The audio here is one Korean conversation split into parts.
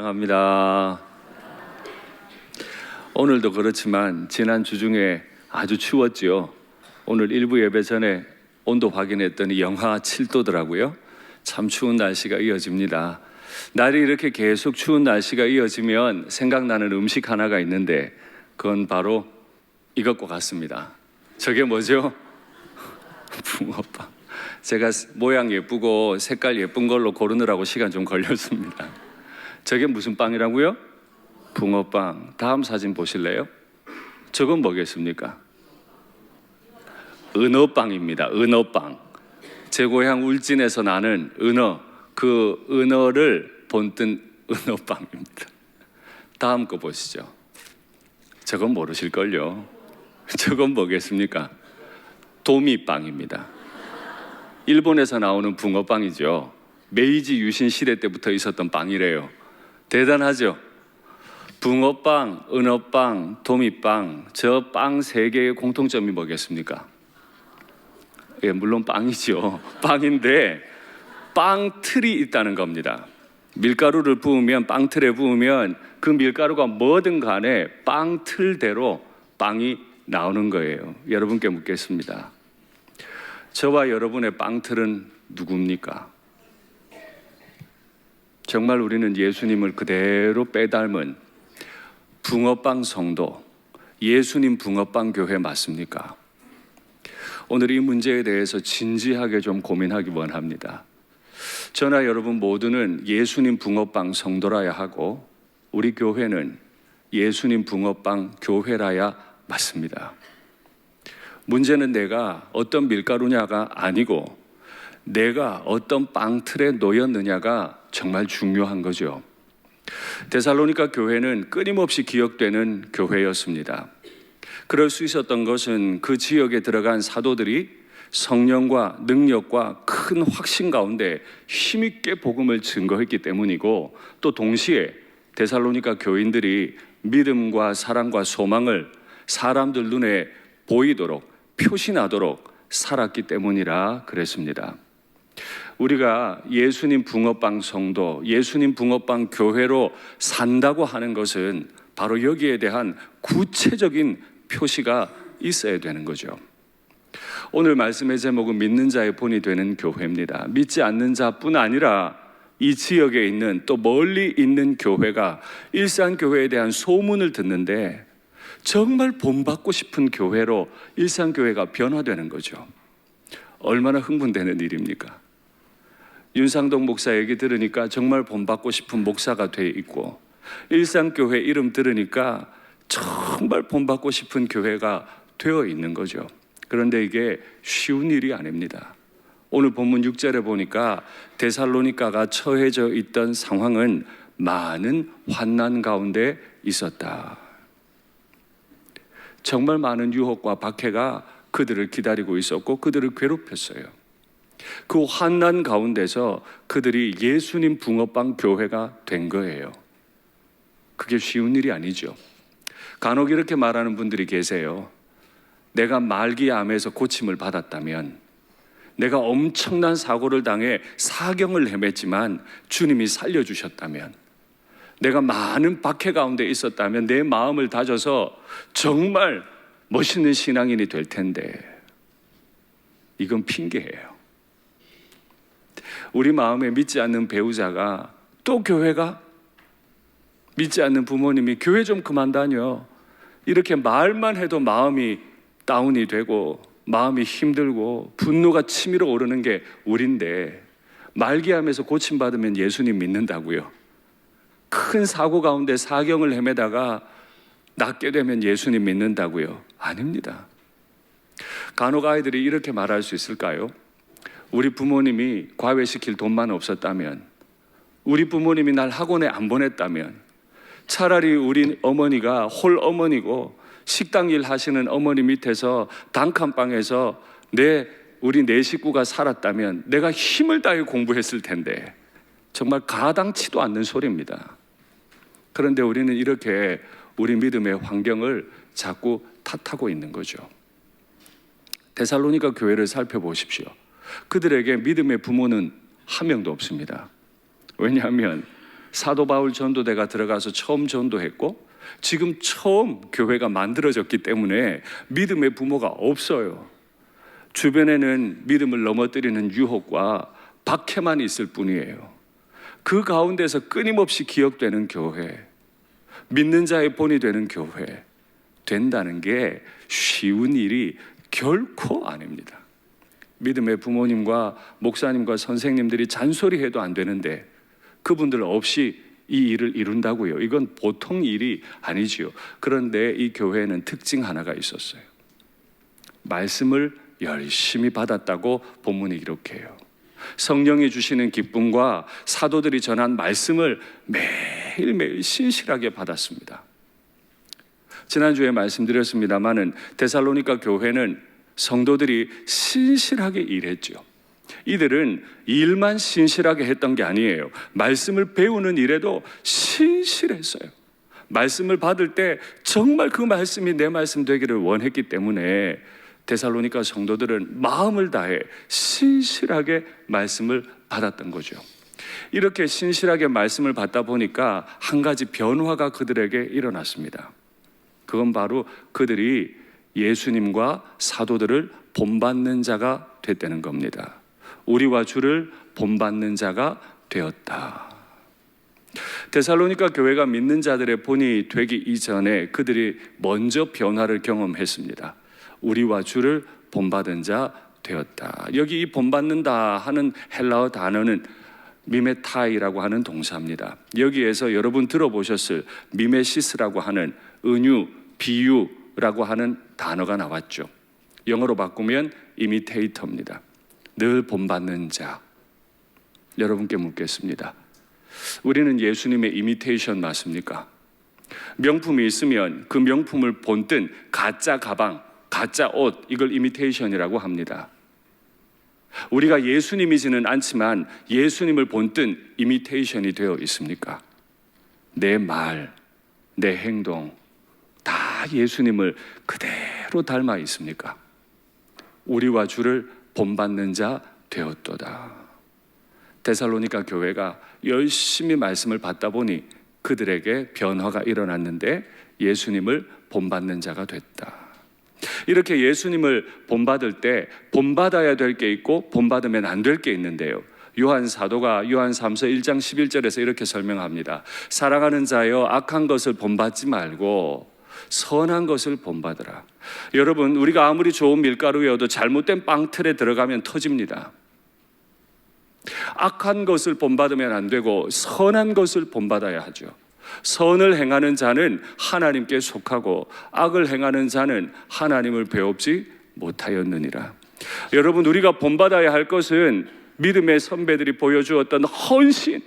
사랑합니다. 오늘도 그렇지만 지난 주 중에 아주 추웠지요. 오늘 일부 예배 전에 온도 확인했더니 영하 7도더라고요. 참 추운 날씨가 이어집니다. 날이 이렇게 계속 추운 날씨가 이어지면 생각나는 음식 하나가 있는데 그건 바로 이것과 같습니다. 저게 뭐죠? 붕어빵. 제가 모양 예쁘고 색깔 예쁜 걸로 고르느라고 시간 좀 걸렸습니다. 저게 무슨 빵이라고요? 붕어빵. 다음 사진 보실래요? 저건 뭐겠습니까? 은어빵입니다. 은어빵. 제 고향 울진에서 나는 은어, 그 은어를 본뜬 은어빵입니다. 다음 거 보시죠. 저건 모르실걸요? 저건 뭐겠습니까? 도미빵입니다. 일본에서 나오는 붕어빵이죠. 메이지 유신 시대 때부터 있었던 빵이래요. 대단하죠? 붕어빵, 은어빵, 도미빵, 저 빵 세 개의 공통점이 뭐겠습니까? 예, 물론 빵이죠. 빵인데 빵 틀이 있다는 겁니다. 밀가루를 부으면, 빵틀에 부으면 그 밀가루가 뭐든 간에 빵 틀대로 빵이 나오는 거예요. 여러분께 묻겠습니다. 저와 여러분의 빵틀은 누굽니까? 정말 우리는 예수님을 그대로 빼닮은 붕어빵 성도, 예수님 붕어빵 교회 맞습니까? 오늘 이 문제에 대해서 진지하게 좀 고민하기 원합니다. 저나 여러분 모두는 예수님 붕어빵 성도라야 하고 우리 교회는 예수님 붕어빵 교회라야 맞습니다. 문제는 내가 어떤 밀가루냐가 아니고 내가 어떤 빵틀에 놓였느냐가 정말 중요한 거죠. 데살로니가 교회는 끊임없이 기억되는 교회였습니다. 그럴 수 있었던 것은 그 지역에 들어간 사도들이 성령과 능력과 큰 확신 가운데 힘있게 복음을 증거했기 때문이고, 또 동시에 데살로니가 교인들이 믿음과 사랑과 소망을 사람들 눈에 보이도록 표시나도록 살았기 때문이라 그랬습니다. 우리가 예수님 붕어빵 성도, 예수님 붕어빵 교회로 산다고 하는 것은 바로 여기에 대한 구체적인 표시가 있어야 되는 거죠. 오늘 말씀의 제목은 믿는 자의 본이 되는 교회입니다. 믿지 않는 자뿐 아니라 이 지역에 있는, 또 멀리 있는 교회가 일산교회에 대한 소문을 듣는데 정말 본받고 싶은 교회로 일산교회가 변화되는 거죠. 얼마나 흥분되는 일입니까? 윤상동 목사 얘기 들으니까 정말 본받고 싶은 목사가 돼 있고, 일산교회 이름 들으니까 정말 본받고 싶은 교회가 되어 있는 거죠. 그런데 이게 쉬운 일이 아닙니다. 오늘 본문 6절에 보니까 데살로니가가 처해져 있던 상황은 많은 환난 가운데 있었다. 정말 많은 유혹과 박해가 그들을 기다리고 있었고 그들을 괴롭혔어요. 그 환난 가운데서 그들이 예수님 붕어빵 교회가 된 거예요. 그게 쉬운 일이 아니죠. 간혹 이렇게 말하는 분들이 계세요. 내가 말기암에서 고침을 받았다면, 내가 엄청난 사고를 당해 사경을 헤맸지만 주님이 살려주셨다면, 내가 많은 박해 가운데 있었다면 내 마음을 다져서 정말 멋있는 신앙인이 될 텐데, 이건 핑계예요. 우리 마음에 믿지 않는 배우자가, 또 교회가, 믿지 않는 부모님이 교회 좀 그만 다녀, 이렇게 말만 해도 마음이 다운이 되고 마음이 힘들고 분노가 치밀어 오르는 게 우린데, 말기암에서 고침받으면 예수님 믿는다고요? 큰 사고 가운데 사경을 헤매다가 낫게 되면 예수님 믿는다고요? 아닙니다. 간혹 아이들이 이렇게 말할 수 있을까요? 우리 부모님이 과외시킬 돈만 없었다면, 우리 부모님이 날 학원에 안 보냈다면, 차라리 우리 어머니가 홀 어머니고 식당 일 하시는 어머니 밑에서 단칸방에서 우리 네 식구가 살았다면 내가 힘을 다해 공부했을 텐데, 정말 가당치도 않는 소리입니다. 그런데 우리는 이렇게 우리 믿음의 환경을 자꾸 탓하고 있는 거죠. 데살로니가 교회를 살펴보십시오. 그들에게 믿음의 부모는 한 명도 없습니다. 왜냐하면 사도 바울 전도대가 들어가서 처음 전도했고 지금 처음 교회가 만들어졌기 때문에 믿음의 부모가 없어요. 주변에는 믿음을 넘어뜨리는 유혹과 박해만 있을 뿐이에요. 그 가운데서 끊임없이 기억되는 교회, 믿는 자의 본이 되는 교회 된다는 게 쉬운 일이 결코 아닙니다. 믿음의 부모님과 목사님과 선생님들이 잔소리해도 안 되는데 그분들 없이 이 일을 이룬다고요. 이건 보통 일이 아니지요. 그런데 이 교회에는 특징 하나가 있었어요. 말씀을 열심히 받았다고 본문이 기록해요. 성령이 주시는 기쁨과 사도들이 전한 말씀을 매일매일 신실하게 받았습니다. 지난주에 말씀드렸습니다마는 데살로니가 교회는 성도들이 신실하게 일했죠. 이들은 일만 신실하게 했던 게 아니에요. 말씀을 배우는 일에도 신실했어요. 말씀을 받을 때 정말 그 말씀이 내 말씀 되기를 원했기 때문에 데살로니가 성도들은 마음을 다해 신실하게 말씀을 받았던 거죠. 이렇게 신실하게 말씀을 받다 보니까 한 가지 변화가 그들에게 일어났습니다. 그건 바로 그들이 예수님과 사도들을 본받는 자가 됐다는 겁니다. 우리와 주를 본받는 자가 되었다. 데살로니가 교회가 믿는 자들의 본이 되기 이전에 그들이 먼저 변화를 경험했습니다. 우리와 주를 본받은 자 되었다. 여기 이 본받는다 하는 헬라어 단어는 미메타이라고 하는 동사입니다. 여기에서 여러분 들어보셨을 미메시스라고 하는 은유, 비유라고 하는 단어가 나왔죠. 영어로 바꾸면 이미테이터입니다. 늘 본받는 자. 여러분께 묻겠습니다. 우리는 예수님의 이미테이션 맞습니까? 명품이 있으면 그 명품을 본뜬 가짜 가방, 가짜 옷, 이걸 이미테이션이라고 합니다. 우리가 예수님이지는 않지만 예수님을 본뜬 이미테이션이 되어 있습니까? 내 말, 내 행동 다 예수님을 그대로 닮아 있습니까? 우리와 주를 본받는 자 되었도다. 데살로니가 교회가 열심히 말씀을 받다 보니 그들에게 변화가 일어났는데 예수님을 본받는 자가 됐다. 이렇게 예수님을 본받을 때 본받아야 될 게 있고 본받으면 안 될 게 있는데요. 요한 사도가 요한 3서 1장 11절에서 이렇게 설명합니다. 사랑하는 자여, 악한 것을 본받지 말고 선한 것을 본받으라. 여러분, 우리가 아무리 좋은 밀가루여도 잘못된 빵틀에 들어가면 터집니다. 악한 것을 본받으면 안 되고 선한 것을 본받아야 하죠. 선을 행하는 자는 하나님께 속하고 악을 행하는 자는 하나님을 배웁지 못하였느니라. 여러분, 우리가 본받아야 할 것은 믿음의 선배들이 보여주었던 헌신,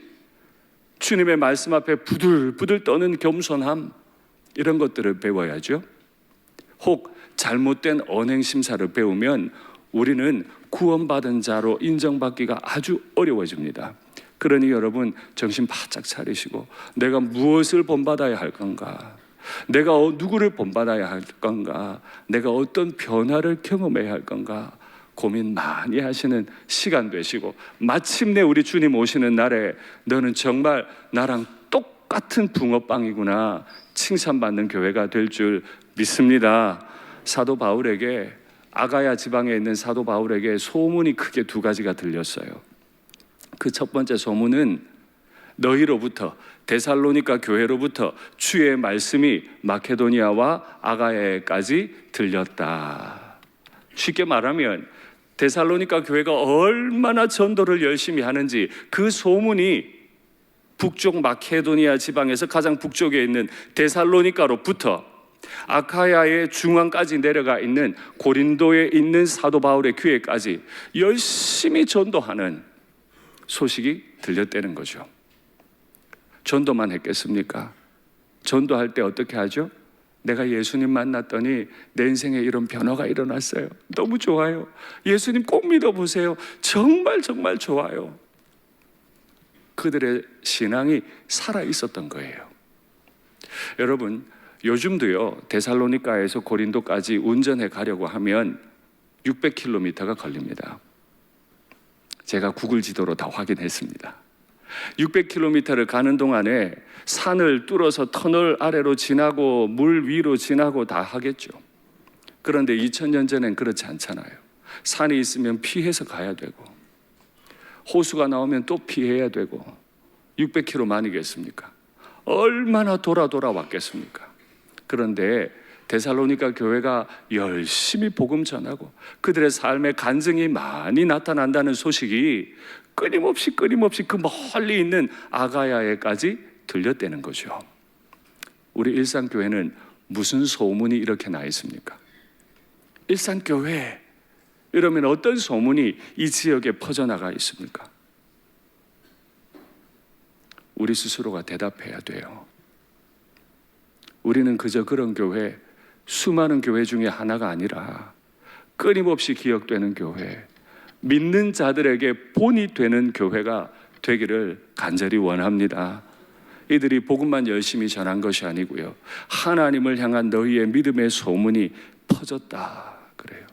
주님의 말씀 앞에 부들부들 떠는 겸손함, 이런 것들을 배워야죠. 혹 잘못된 언행심사를 배우면 우리는 구원받은 자로 인정받기가 아주 어려워집니다. 그러니 여러분, 정신 바짝 차리시고 내가 무엇을 본받아야 할 건가? 내가 누구를 본받아야 할 건가? 내가 어떤 변화를 경험해야 할 건가? 고민 많이 하시는 시간 되시고 마침내 우리 주님 오시는 날에 너는 정말 나랑 똑같은 붕어빵이구나 칭찬받는 교회가 될 줄 믿습니다. 사도 바울에게, 아가야 지방에 있는 사도 바울에게 소문이 크게 두 가지가 들렸어요. 그 첫 번째 소문은 너희로부터, 데살로니가 교회로부터 주의 말씀이 마케도니아와 아가야에까지 들렸다. 쉽게 말하면 데살로니가 교회가 얼마나 전도를 열심히 하는지 그 소문이 북쪽 마케도니아 지방에서 가장 북쪽에 있는 데살로니가로부터 아카야의 중앙까지 내려가 있는 고린도에 있는 사도 바울의 교회까지 열심히 전도하는 소식이 들렸다는 거죠. 전도만 했겠습니까? 전도할 때 어떻게 하죠? 내가 예수님 만났더니 내 인생에 이런 변화가 일어났어요. 너무 좋아요. 예수님 꼭 믿어보세요. 정말 정말 좋아요. 그들의 신앙이 살아 있었던 거예요. 여러분, 요즘도요, 데살로니가에서 고린도까지 운전해 가려고 하면 600km가 걸립니다. 제가 구글 지도로 다 확인했습니다. 600km를 가는 동안에 산을 뚫어서 터널 아래로 지나고 물 위로 지나고 다 하겠죠. 그런데 2000년 전엔 그렇지 않잖아요. 산이 있으면 피해서 가야 되고 호수가 나오면 또 피해야 되고 600km만이겠습니까? 얼마나 돌아 왔겠습니까? 그런데 데살로니가 교회가 열심히 복음 전하고 그들의 삶에 간증이 많이 나타난다는 소식이 끊임없이 그 멀리 있는 아가야에까지 들렸다는 거죠. 우리 일산교회는 무슨 소문이 이렇게 나 있습니까? 일산교회 이러면 어떤 소문이 이 지역에 퍼져나가 있습니까? 우리 스스로가 대답해야 돼요. 우리는 그저 그런 교회, 수많은 교회 중에 하나가 아니라 끊임없이 기억되는 교회, 믿는 자들에게 본이 되는 교회가 되기를 간절히 원합니다. 이들이 복음만 열심히 전한 것이 아니고요, 하나님을 향한 너희의 믿음의 소문이 퍼졌다 그래요.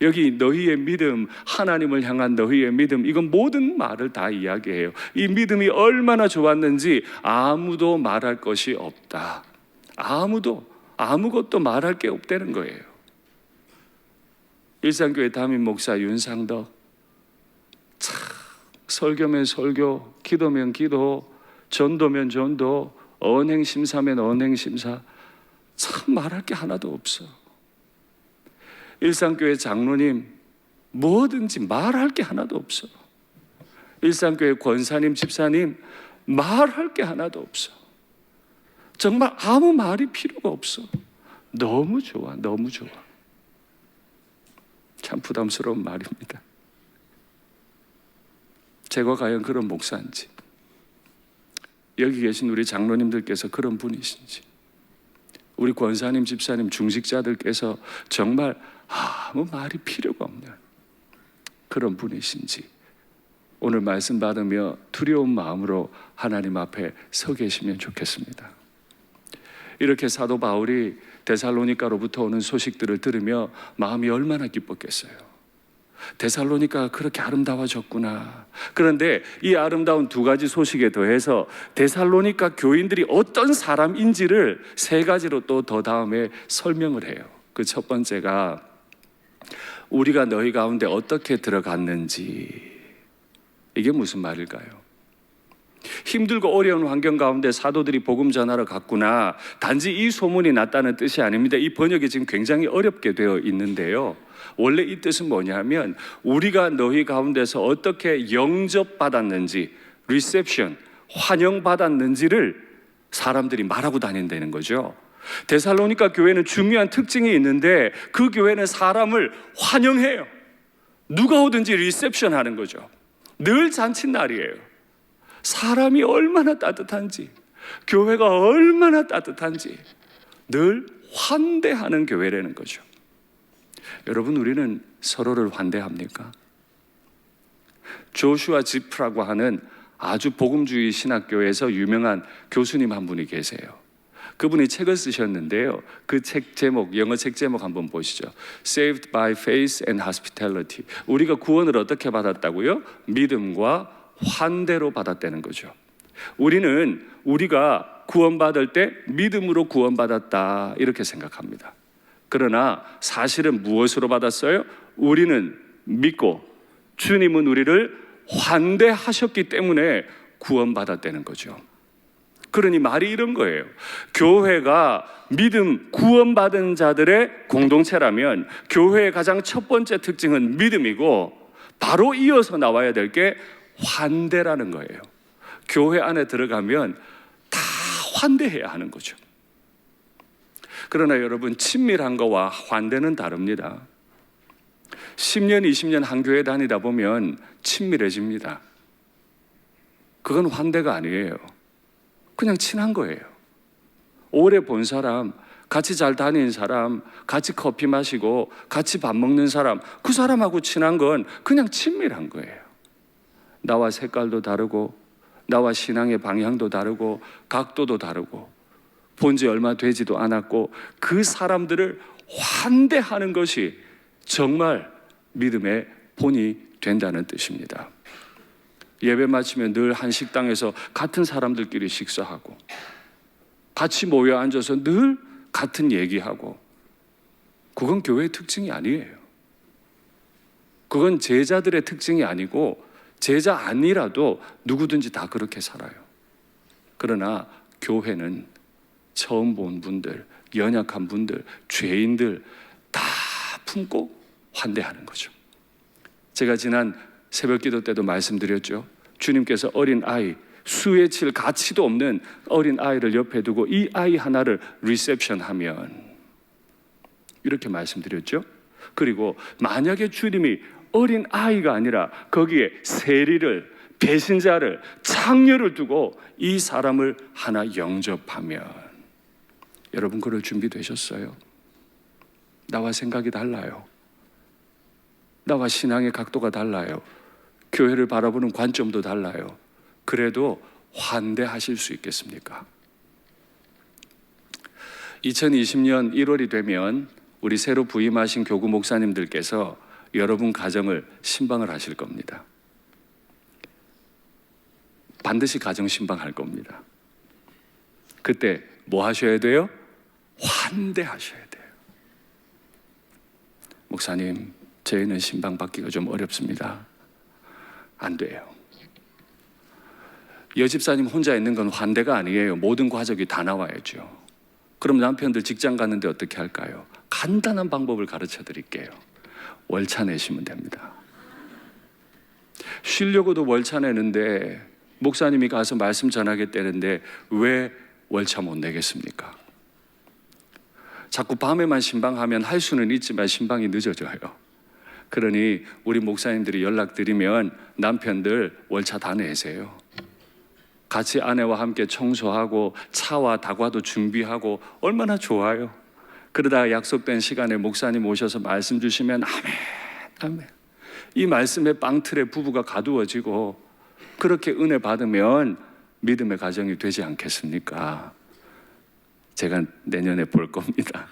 여기 너희의 믿음, 하나님을 향한 너희의 믿음, 이건 모든 말을 다 이야기해요. 이 믿음이 얼마나 좋았는지 아무도 말할 것이 없다. 아무것도 말할 게 없다는 거예요. 일산교회 담임 목사 윤상덕, 참 설교면 설교, 기도면 기도, 전도면 전도, 언행심사면 언행심사, 참 말할 게 하나도 없어. 일산교회 장로님, 뭐든지 말할 게 하나도 없어. 일산교회 권사님, 집사님, 말할 게 하나도 없어. 정말 아무 말이 필요가 없어. 너무 좋아. 참 부담스러운 말입니다. 제가 과연 그런 목사인지, 여기 계신 우리 장로님들께서 그런 분이신지, 우리 권사님, 집사님, 중직자들께서 정말 아무 말이 필요가 없는 그런 분이신지, 오늘 말씀 받으며 두려운 마음으로 하나님 앞에 서 계시면 좋겠습니다. 이렇게 사도 바울이 데살로니가로부터 오는 소식들을 들으며 마음이 얼마나 기뻤겠어요. 데살로니가가 그렇게 아름다워졌구나. 그런데 이 아름다운 두 가지 소식에 더해서 데살로니가 교인들이 어떤 사람인지를 세 가지로 또 더 다음에 설명을 해요. 그 첫 번째가 우리가 너희 가운데 어떻게 들어갔는지. 이게 무슨 말일까요? 힘들고 어려운 환경 가운데 사도들이 복음 전하러 갔구나, 단지 이 소문이 났다는 뜻이 아닙니다. 이 번역이 지금 굉장히 어렵게 되어 있는데요, 원래 이 뜻은 뭐냐면 우리가 너희 가운데서 어떻게 영접받았는지, 리셉션, 환영받았는지를 사람들이 말하고 다닌다는 거죠. 데살로니가 교회는 중요한 특징이 있는데 그 교회는 사람을 환영해요. 누가 오든지 리셉션 하는 거죠. 늘 잔칫날이에요. 사람이 얼마나 따뜻한지, 교회가 얼마나 따뜻한지 늘 환대하는 교회라는 거죠. 여러분, 우리는 서로를 환대합니까? 조슈아 지프라고 하는 아주 복음주의 신학교에서 유명한 교수님 한 분이 계세요. 그분이 책을 쓰셨는데요, 그 책 제목, 영어 책 제목 한번 보시죠. Saved by Faith and Hospitality. 우리가 구원을 어떻게 받았다고요? 믿음과 환대로 받았다는 거죠. 우리가 구원받을 때 믿음으로 구원받았다 이렇게 생각합니다. 그러나 사실은 무엇으로 받았어요? 우리는 믿고 주님은 우리를 환대하셨기 때문에 구원받았다는 거죠. 그러니 말이 이런 거예요. 교회가 믿음, 구원받은 자들의 공동체라면 교회의 가장 첫 번째 특징은 믿음이고, 바로 이어서 나와야 될 게 환대라는 거예요. 교회 안에 들어가면 다 환대해야 하는 거죠. 그러나 여러분, 친밀한 거와 환대는 다릅니다. 10년, 20년 한 교회 다니다 보면 친밀해집니다. 그건 환대가 아니에요. 그냥 친한 거예요. 오래 본 사람, 같이 잘 다니는 사람, 같이 커피 마시고 같이 밥 먹는 사람, 그 사람하고 친한 건 그냥 친밀한 거예요. 나와 색깔도 다르고, 나와 신앙의 방향도 다르고, 각도도 다르고, 본 지 얼마 되지도 않았고, 그 사람들을 환대하는 것이 정말 믿음의 본이 된다는 뜻입니다. 예배 마치면 늘 한 식당에서 같은 사람들끼리 식사하고 같이 모여 앉아서 늘 같은 얘기하고, 그건 교회의 특징이 아니에요. 그건 제자들의 특징이 아니고, 제자 아니라도 누구든지 다 그렇게 살아요. 그러나 교회는 처음 본 분들, 연약한 분들, 죄인들 다 품고 환대하는 거죠. 제가 지난 새벽 기도 때도 말씀드렸죠. 주님께서 어린 아이, 수에 칠 가치도 없는 어린 아이를 옆에 두고 이 아이 하나를 리셉션하면, 이렇게 말씀드렸죠. 그리고 만약에 주님이 어린 아이가 아니라 거기에 세리를, 배신자를, 창녀를 두고 이 사람을 하나 영접하면, 여러분 그럴 준비 되셨어요? 나와 생각이 달라요. 나와 신앙의 각도가 달라요. 교회를 바라보는 관점도 달라요. 그래도 환대하실 수 있겠습니까? 2020년 1월이 되면 우리 새로 부임하신 교구 목사님들께서 여러분 가정을 신방을 하실 겁니다. 반드시 가정 신방할 겁니다. 그때 뭐 하셔야 돼요? 환대하셔야 돼요. 목사님, 저희는 신방 받기가 좀 어렵습니다. 안 돼요. 여집사님 혼자 있는 건 환대가 아니에요. 모든 가족이 다 나와야죠. 그럼 남편들 직장 가는데 어떻게 할까요? 간단한 방법을 가르쳐 드릴게요. 월차 내시면 됩니다. 쉬려고도 월차 내는데 목사님이 가서 말씀 전하겠다는데 왜 월차 못 내겠습니까? 자꾸 밤에만 신방하면 할 수는 있지만 신방이 늦어져요. 그러니 우리 목사님들이 연락드리면 남편들 월차 다 내세요. 같이 아내와 함께 청소하고 차와 다과도 준비하고 얼마나 좋아요. 그러다가 약속된 시간에 목사님 오셔서 말씀 주시면 아멘, 아멘. 이 말씀의 빵틀에 부부가 가두어지고 그렇게 은혜 받으면 믿음의 가정이 되지 않겠습니까? 제가 내년에 볼 겁니다.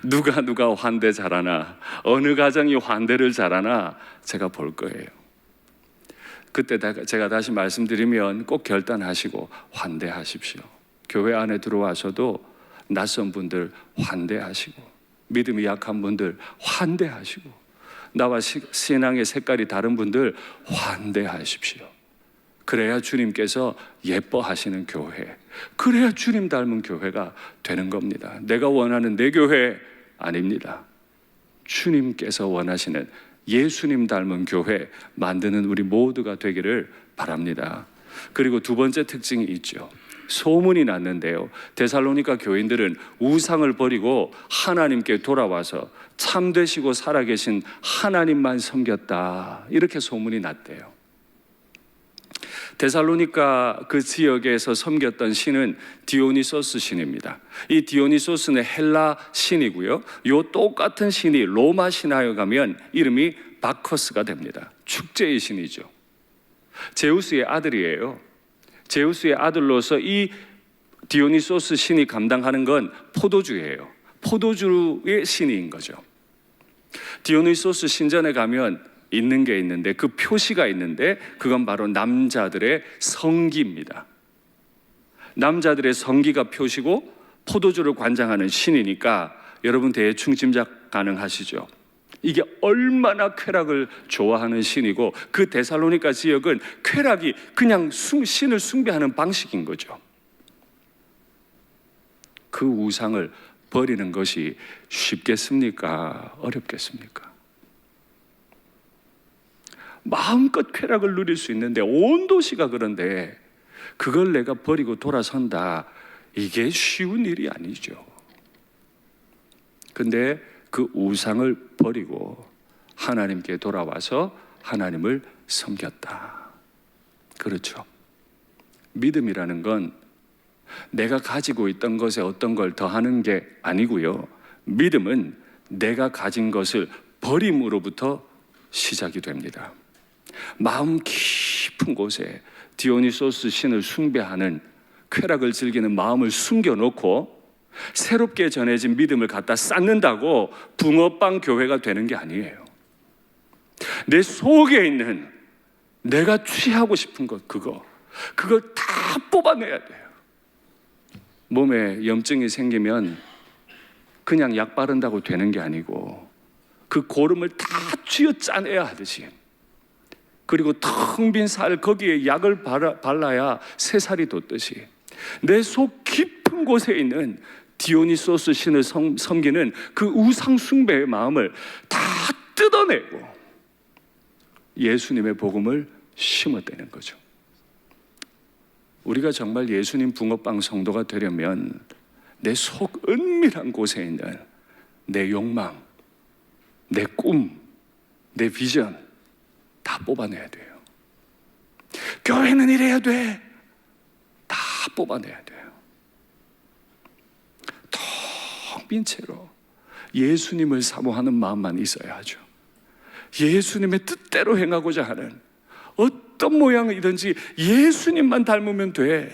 누가 환대 잘하나, 어느 가정이 환대를 잘하나 제가 볼 거예요. 그때 제가 다시 말씀드리면 꼭 결단하시고 환대하십시오. 교회 안에 들어와서도 낯선 분들 환대하시고, 믿음이 약한 분들 환대하시고, 나와 신앙의 색깔이 다른 분들 환대하십시오. 그래야 주님께서 예뻐하시는 교회, 그래야 주님 닮은 교회가 되는 겁니다. 내가 원하는 내 교회 아닙니다. 주님께서 원하시는 예수님 닮은 교회 만드는 우리 모두가 되기를 바랍니다. 그리고 두 번째 특징이 있죠. 소문이 났는데요, 데살로니가 교인들은 우상을 버리고 하나님께 돌아와서 참되시고 살아계신 하나님만 섬겼다, 이렇게 소문이 났대요. 데살로니가 그 지역에서 섬겼던 신은 디오니소스 신입니다. 이 디오니소스는 헬라 신이고요, 이 똑같은 신이 로마 신화에 가면 이름이 바커스가 됩니다. 축제의 신이죠. 제우스의 아들이에요. 제우스의 아들로서 이 디오니소스 신이 감당하는 건 포도주예요. 포도주의 신인 거죠. 디오니소스 신전에 가면 있는 게 있는데, 그 표시가 있는데 그건 바로 남자들의 성기입니다. 남자들의 성기가 표시고 포도주를 관장하는 신이니까 여러분 대충 짐작 가능하시죠? 이게 얼마나 쾌락을 좋아하는 신이고, 그 데살로니가 지역은 쾌락이 그냥 신을 숭배하는 방식인 거죠. 그 우상을 버리는 것이 쉽겠습니까? 어렵겠습니까? 마음껏 쾌락을 누릴 수 있는데, 온 도시가 그런데 그걸 내가 버리고 돌아선다, 이게 쉬운 일이 아니죠. 근데 그 우상을 버리고 하나님께 돌아와서 하나님을 섬겼다. 그렇죠. 믿음이라는 건 내가 가지고 있던 것에 어떤 걸 더하는 게 아니고요, 믿음은 내가 가진 것을 버림으로부터 시작이 됩니다. 마음 깊은 곳에 디오니소스 신을 숭배하는, 쾌락을 즐기는 마음을 숨겨놓고 새롭게 전해진 믿음을 갖다 쌓는다고 붕어빵 교회가 되는 게 아니에요. 내 속에 있는 내가 취하고 싶은 것, 그걸 다 뽑아내야 돼요. 몸에 염증이 생기면 그냥 약 바른다고 되는 게 아니고 그 고름을 다 쥐어짜내야 하듯이, 그리고 텅 빈 살 거기에 약을 발라야 새살이 돋듯이 내 속 깊은 곳에 있는 디오니소스 신을 섬기는 그 우상 숭배의 마음을 다 뜯어내고 예수님의 복음을 심어대는 거죠. 우리가 정말 예수님 붕어빵 성도가 되려면 내 속 은밀한 곳에 있는 내 욕망, 내 꿈, 내 비전 다 뽑아내야 돼요. 교회는 이래야 돼. 다 뽑아내야 돼요. 텅 빈 채로 예수님을 사모하는 마음만 있어야 하죠. 예수님의 뜻대로 행하고자 하는 어떤 모양이든지 예수님만 닮으면 돼.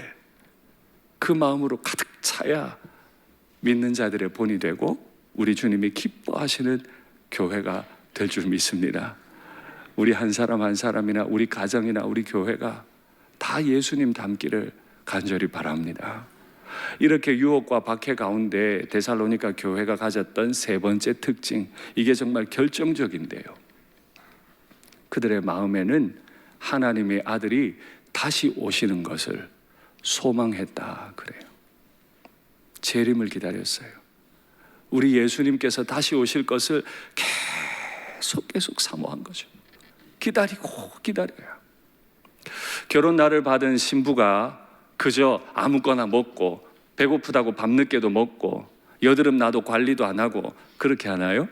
그 마음으로 가득 차야 믿는 자들의 본이 되고 우리 주님이 기뻐하시는 교회가 될 줄 믿습니다. 우리 한 사람 한 사람이나 우리 가정이나 우리 교회가 다 예수님 닮기를 간절히 바랍니다. 이렇게 유혹과 박해 가운데 데살로니가 교회가 가졌던 세 번째 특징, 이게 정말 결정적인데요. 그들의 마음에는 하나님의 아들이 다시 오시는 것을 소망했다 그래요. 재림을 기다렸어요. 우리 예수님께서 다시 오실 것을 계속 사모한 거죠. 기다리고 기다려요. 결혼 날을 받은 신부가 그저 아무거나 먹고 배고프다고 밤늦게도 먹고 여드름 나도 관리도 안 하고 그렇게 하나요?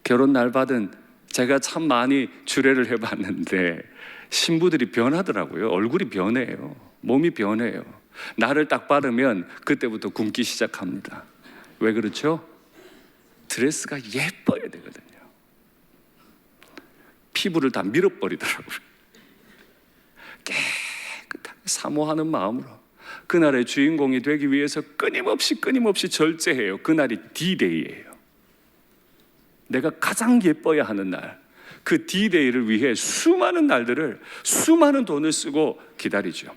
결혼 날 받은, 제가 참 많이 주례를 해봤는데 신부들이 변하더라고요. 얼굴이 변해요. 몸이 변해요. 날을 딱 바르면 그때부터 굶기 시작합니다. 왜 그렇죠? 드레스가 예뻐야 되거든요. 피부를 다 밀어버리더라고요. 깨끗하게 사모하는 마음으로 그날의 주인공이 되기 위해서 끊임없이 절제해요. 그날이 D-Day예요. 내가 가장 예뻐야 하는 날, 그 D-Day를 위해 수많은 날들을, 수많은 돈을 쓰고 기다리죠.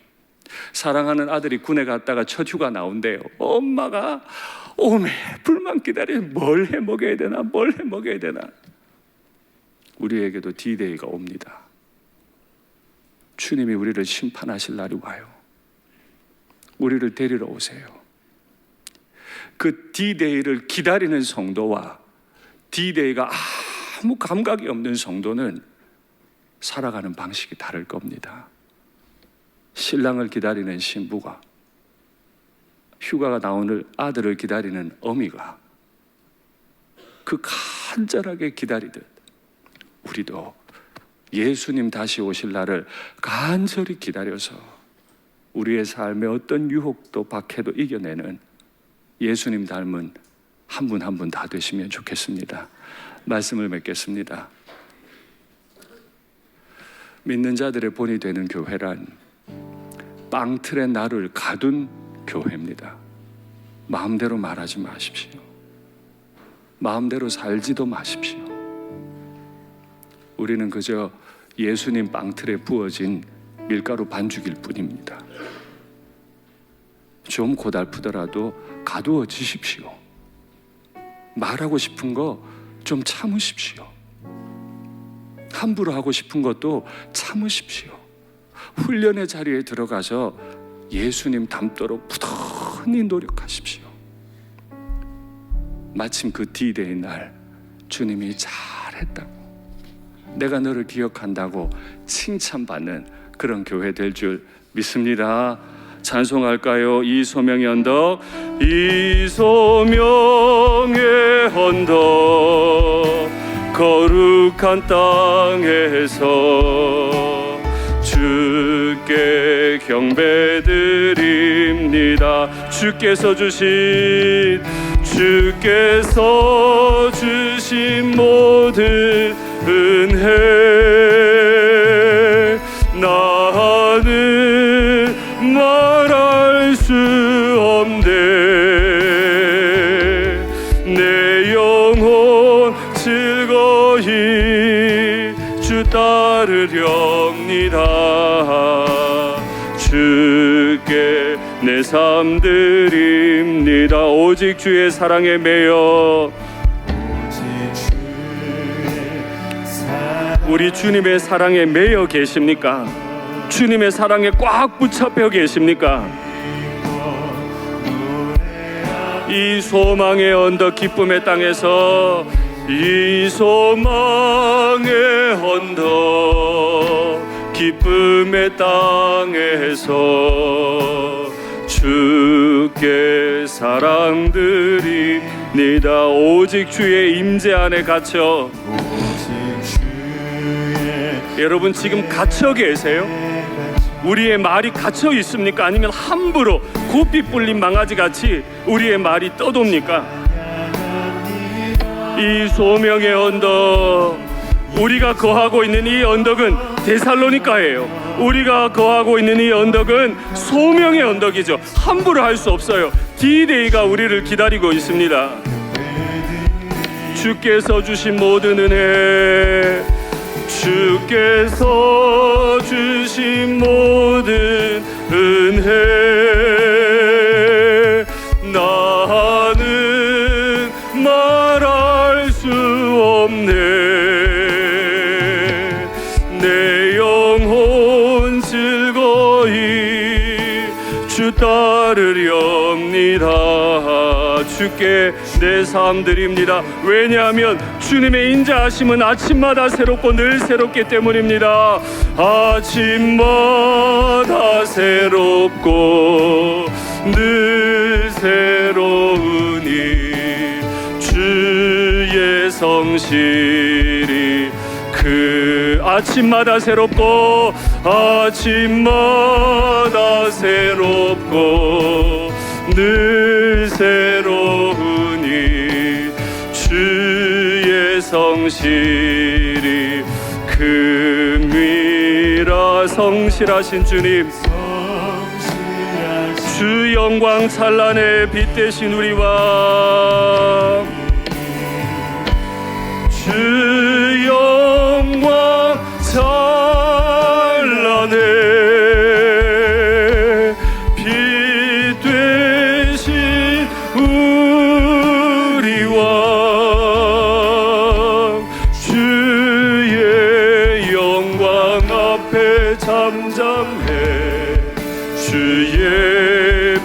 사랑하는 아들이 군에 갔다가 첫 휴가 나온대요. 엄마가 오매 불만 기다려. 뭘 해 먹여야 되나. 우리에게도 D-Day가 옵니다. 주님이 우리를 심판하실 날이 와요. 우리를 데리러 오세요. 그 D-Day를 기다리는 성도와 D-Day가 아무 감각이 없는 성도는 살아가는 방식이 다를 겁니다. 신랑을 기다리는 신부가, 휴가가 나오는 아들을 기다리는 어미가 그 간절하게 기다리듯 우리도 예수님 다시 오실 날을 간절히 기다려서 우리의 삶의 어떤 유혹도 박해도 이겨내는 예수님 닮은 한 분 한 분 다 되시면 좋겠습니다. 말씀을 맺겠습니다. 믿는 자들의 본이 되는 교회란 빵틀의 나를 가둔 교회입니다. 마음대로 말하지 마십시오. 마음대로 살지도 마십시오. 우리는 그저 예수님 빵틀에 부어진 밀가루 반죽일 뿐입니다. 좀 고달프더라도 가두어지십시오. 말하고 싶은 거 좀 참으십시오. 함부로 하고 싶은 것도 참으십시오. 훈련의 자리에 들어가서 예수님 닮도록 부단히 노력하십시오. 마침 그 D-Day 날 주님이 잘했다고, 내가 너를 기억한다고 칭찬받는 그런 교회 될 줄 믿습니다. 찬송할까요? 이 소명의 언덕, 이 소명의 언덕, 거룩한 땅에서 주께 경배드립니다. 주께서 주신 모든 은혜, 나는 말할 수 없네. 내 영혼 즐거이 주 따르렵니다. 주께 내 삶 드립니다. 오직 주의 사랑에 매여 우리 주님의 사랑에 매여 계십니까? 주님의 사랑에 꽉 붙잡혀 계십니까? 이 소망의 언덕 기쁨의 땅에서 이 소망의 언덕 기쁨의 땅에서 주께 사랑드립니다. 오직 주의 임재 안에 갇혀 여러분 지금 갇혀 계세요? 우리의 말이 갇혀 있습니까? 아니면 함부로 고삐 뿔린 망아지같이 우리의 말이 떠돕니까? 이 소명의 언덕, 우리가 거하고 있는 이 언덕은 데살로니가예요. 우리가 거하고 있는 이 언덕은 소명의 언덕이죠. 함부로 할 수 없어요. D-Day가 우리를 기다리고 있습니다. 주께서 주신 모든 은혜, 주께서 주신 모든 은혜, 나는 말할 수 없네. 내 영혼 즐거이 주 따르렵니다. 주께 내 삶 드립니다. 왜냐하면 주님의 인자하심은 아침마다 새롭고 늘 새롭기 때문입니다. 아침마다 새롭고 늘 새로우니 주의 성실이 그 아침마다 새롭고 아침마다 새롭고 늘 새로우니 주의 성실이 금이라. 성실하신 주님, 주 영광 찬란에 빛 대신 우리 왕, 주 영광 찬란해 빛 되신 우리 왕, 주의 영광 앞에 잠잠해 주의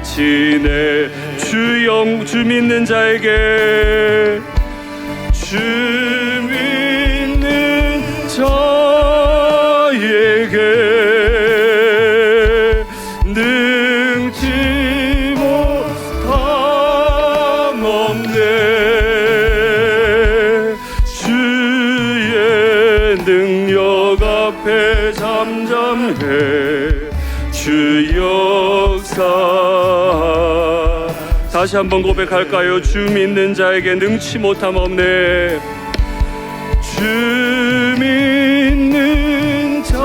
빛이네. 주 믿는 자에게, 주 믿는 자에게 능치 못함 없네. 주의 능력 앞에 잠잠해 주 역사. 다시 한번 고백할까요? 주 믿는 자에게 능치 못함 없네. 주 믿는 자에게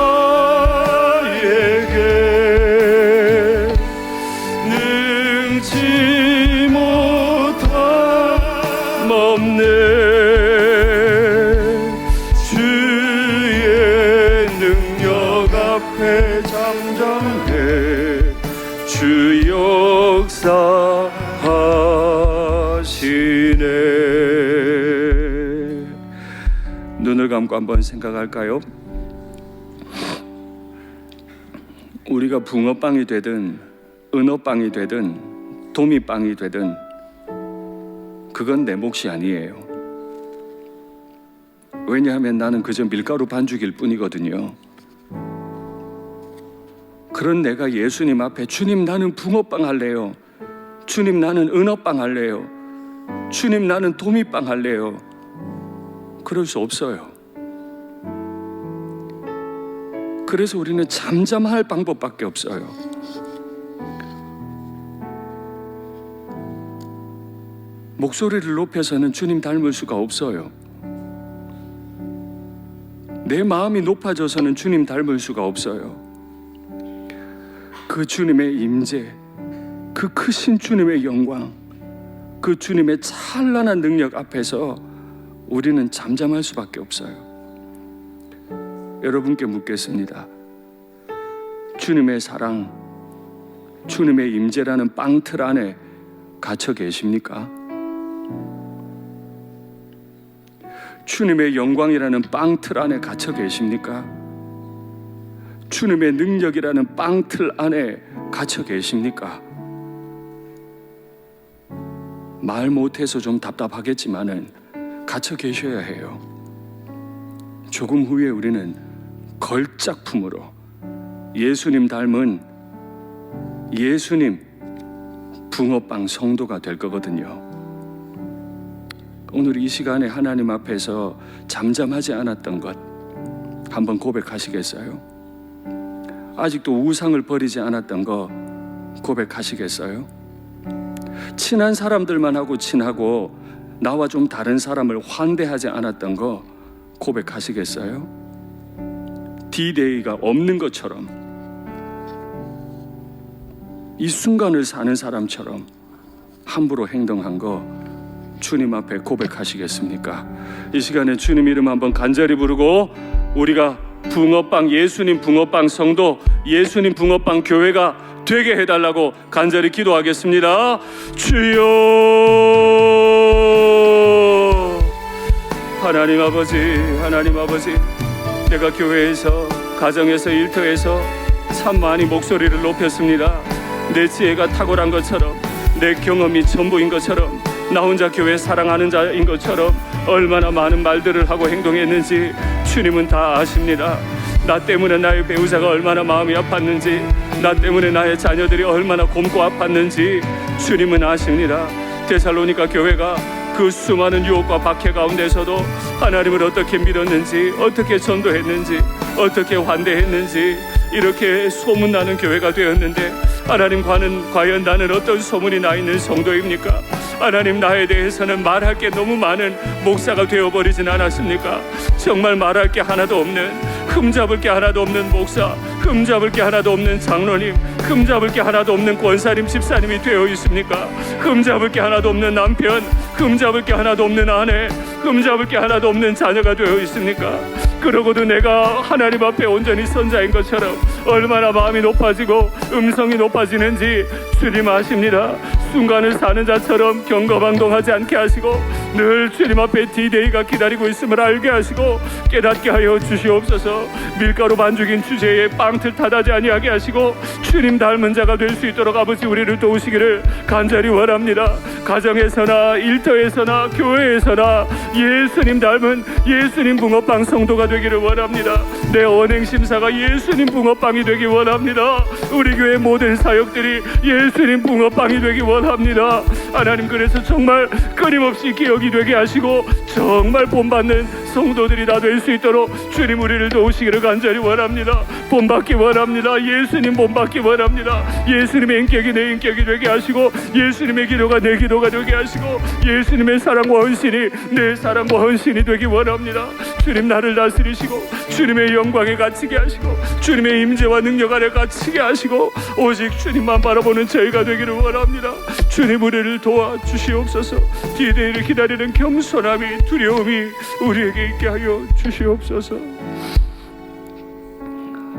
능치 못함 없네. 주의 능력 앞에 잠잠해 주 역사 하시네. 눈을 감고 한번 생각할까요? 우리가 붕어빵이 되든 은어빵이 되든 도미빵이 되든 그건 내 몫이 아니에요. 왜냐하면 나는 그저 밀가루 반죽일 뿐이거든요. 그런 내가 예수님 앞에 주님 나는 붕어빵 할래요, 주님 나는 은어빵 할래요, 주님 나는 도미빵 할래요, 그럴 수 없어요. 그래서 우리는 잠잠할 방법밖에 없어요. 목소리를 높여서는 주님 닮을 수가 없어요. 내 마음이 높아져서는 주님 닮을 수가 없어요. 그 주님의 임재, 그 크신 주님의 영광, 그 주님의 찬란한 능력 앞에서 우리는 잠잠할 수밖에 없어요. 여러분께 묻겠습니다. 주님의 사랑, 주님의 임재라는 빵틀 안에 갇혀 계십니까? 주님의 영광이라는 빵틀 안에 갇혀 계십니까? 주님의 능력이라는 빵틀 안에 갇혀 계십니까? 말 못해서 좀 답답하겠지만은 갇혀 계셔야 해요. 조금 후에 우리는 걸작품으로 예수님 닮은 예수님 붕어빵 성도가 될 거거든요. 오늘 이 시간에 하나님 앞에서 잠잠하지 않았던 것 한번 고백하시겠어요? 아직도 우상을 버리지 않았던 거 고백하시겠어요? 친한 사람들만 하고 친하고 나와 좀 다른 사람을 환대하지 않았던 거 고백하시겠어요? D-Day가 없는 것처럼, 이 순간을 사는 사람처럼 함부로 행동한 거 주님 앞에 고백하시겠습니까? 이 시간에 주님 이름 한번 간절히 부르고 우리가 붕어빵, 예수님 붕어빵 성도, 예수님 붕어빵 교회가 되게 해달라고 간절히 기도하겠습니다. 주여, 하나님 아버지, 하나님 아버지, 내가 교회에서, 가정에서, 일터에서 참 많이 목소리를 높였습니다. 내 지혜가 탁월한 것처럼, 내 경험이 전부인 것처럼, 나 혼자 교회 사랑하는 자인 것처럼 얼마나 많은 말들을 하고 행동했는지 주님은 다 아십니다. 나 때문에 나의 배우자가 얼마나 마음이 아팠는지, 나 때문에 나의 자녀들이 얼마나 곰고 아팠는지 주님은 아십니다. 데살로니가 교회가 그 수많은 유혹과 박해 가운데서도 하나님을 어떻게 믿었는지, 어떻게 전도했는지, 어떻게 환대했는지 이렇게 소문나는 교회가 되었는데, 하나님과는 과연 나는 어떤 소문이 나 있는 성도입니까? 하나님, 나에 대해서는 말할 게 너무 많은 목사가 되어버리진 않았습니까? 정말 말할 게 하나도 없는, 흠잡을 게 하나도 없는 목사, 흠잡을 게 하나도 없는 장로님, 흠잡을 게 하나도 없는 권사님, 집사님이 되어 있습니까? 흠잡을 게 하나도 없는 남편, 흠잡을 게 하나도 없는 아내, 흠잡을 게 하나도 없는 자녀가 되어 있습니까? 그러고도 내가 하나님 앞에 온전히 선자인 것처럼 얼마나 마음이 높아지고 음성이 높아지는지 주님 아십니다. 순간을 사는 자처럼 경거방동하지 않게 하시고 늘 주님 앞에 D-Day가 기다리고 있음을 알게 하시고 깨닫게 하여 주시옵소서. 밀가루 반죽인 주제에 빵틀 타다지 아니하게 하시고 주님 닮은 자가 될 수 있도록 아버지 우리를 도우시기를 간절히 원합니다. 가정에서나 일터에서나 교회에서나 예수님 닮은 예수님 붕어빵 성도가 되기를 원합니다. 내 언행심사가 예수님 붕어빵이 되기 원합니다. 우리 교회 모든 사역들이 예수님 붕어빵이 되기 원합니다. 하나님, 그래서 정말 끊임없이 기억이 되게 하시고 정말 본받는 성도들이 다 될 수 있도록 주님 우리를 도우시기를 간절히 원합니다. 본받기 원합니다. 예수님 본받기 원합니다. 예수님의 인격이 내 인격이 되게 하시고 예수님의 기도가 내 기도가 되게 하시고 예수님의 사랑과 헌신이 내 사랑과 헌신이 되기 원합니다. 주님, 나를 다스리시고 주님의 영광에 갇히게 하시고 주님의 임재와 능력 아래 갇히게 하시고 오직 주님만 바라보는 저희가 되기를 원합니다. 주님, 우리를 도와주시옵소서. D-Day를 기다리는 겸손함이, 두려움이 우리에게 있게 하여 주시옵소서.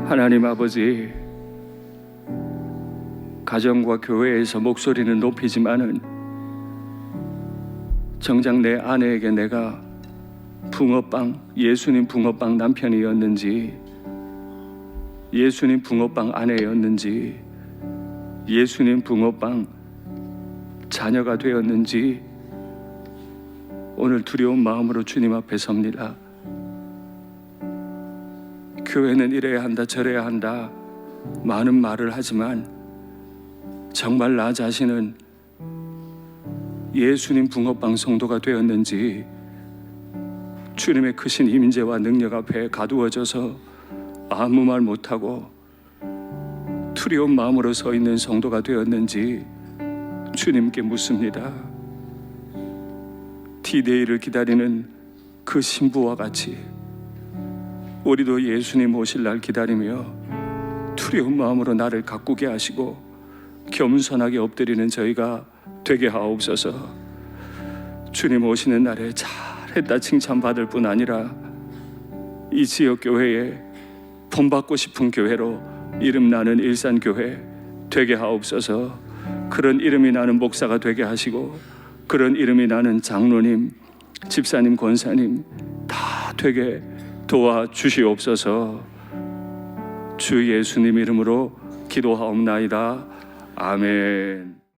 하나님 아버지, 가정과 교회에서 목소리는 높이지만은 정작 내 아내에게 내가 붕어빵, 예수님 붕어빵 남편이었는지, 예수님 붕어빵 아내였는지, 예수님 붕어빵 자녀가 되었는지 오늘 두려운 마음으로 주님 앞에 섭니다. 교회는 이래야 한다 저래야 한다 많은 말을 하지만 정말 나 자신은 예수님 붕어빵 성도가 되었는지, 주님의 크신 임재와 능력 앞에 가두어져서 아무 말 못하고 두려운 마음으로 서 있는 성도가 되었는지 주님께 묻습니다. D-Day를 기다리는 그 신부와 같이 우리도 예수님 오실 날 기다리며 두려운 마음으로 나를 가꾸게 하시고 겸손하게 엎드리는 저희가 되게 하옵소서. 주님 오시는 날에 잘 잘했다 칭찬받을 뿐 아니라 이 지역 교회에 본받고 싶은 교회로 이름 나는 일산교회 되게 하옵소서. 그런 이름이 나는 목사가 되게 하시고 그런 이름이 나는 장로님, 집사님, 권사님 다 되게 도와주시옵소서. 주 예수님 이름으로 기도하옵나이다. 아멘.